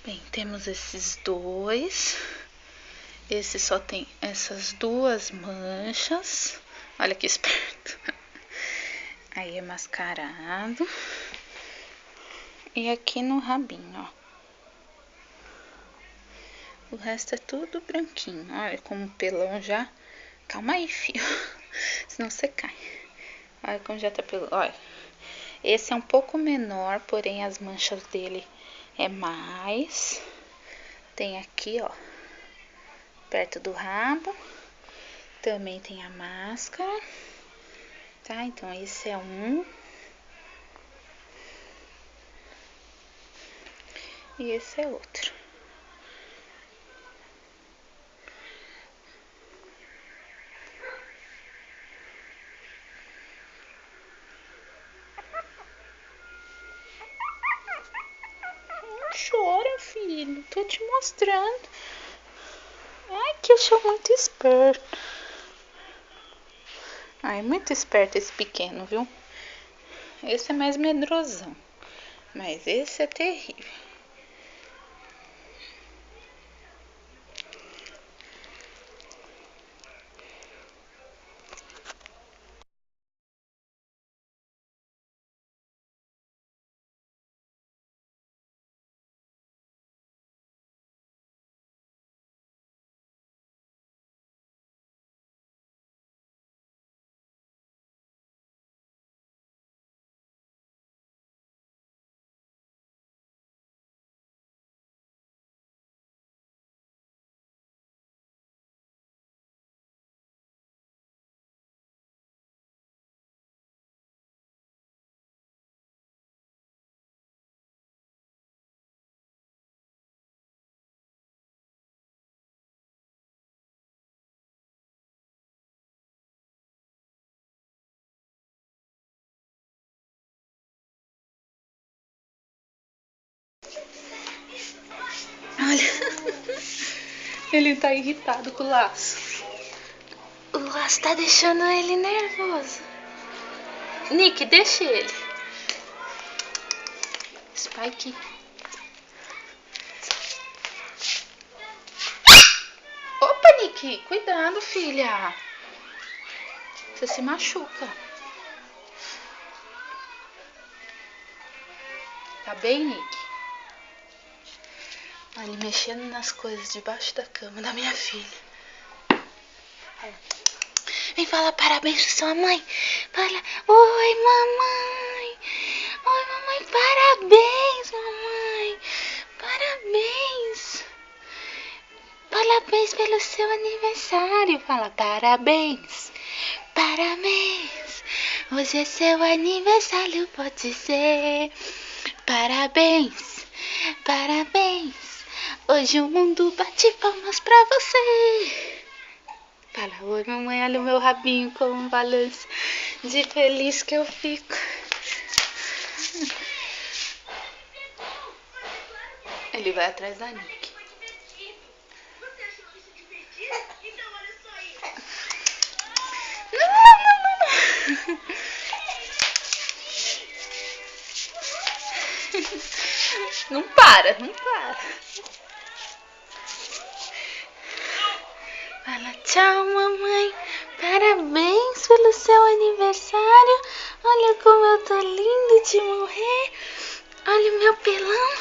Bem, temos esses dois. Esse só tem essas duas manchas. Olha que esperto. Aí é mascarado. E aqui no rabinho, ó. O resto é tudo branquinho. Olha como o pelão já... Calma aí, filho. Senão você cai. Olha como já tá pelão. Olha. Esse é um pouco menor, porém as manchas dele é mais. Tem aqui, ó. Perto do rabo. Também tem a máscara. Tá? Então, esse é um. E esse é outro. Não chora, filho. Tô te mostrando. Ai, que eu sou muito esperto. Ai, muito esperto esse pequeno, viu? Esse é mais medrosão. Mas esse é terrível. Olha, ele tá irritado com o laço. O laço tá deixando ele nervoso. Nick, deixa ele. Spike. Opa, Nick, cuidado, filha. Você se machuca. Tá bem, Nick? Olha, ele mexendo nas coisas debaixo da cama da minha filha. Vem falar parabéns pra sua mãe. Fala, oi, mamãe. Oi, mamãe, parabéns, mamãe. Parabéns. Parabéns pelo seu aniversário. Fala, parabéns. Parabéns. Hoje é seu aniversário, pode ser. Parabéns. Parabéns. Hoje o mundo bate palmas pra você. Fala, oi mamãe, olha o meu rabinho como balança de feliz que eu fico. Ele vai atrás da Nick. Não. Não para, não para. Fala, tchau mamãe, parabéns pelo seu aniversário. Olha como eu tô lindo de morrer. Olha o meu pelão.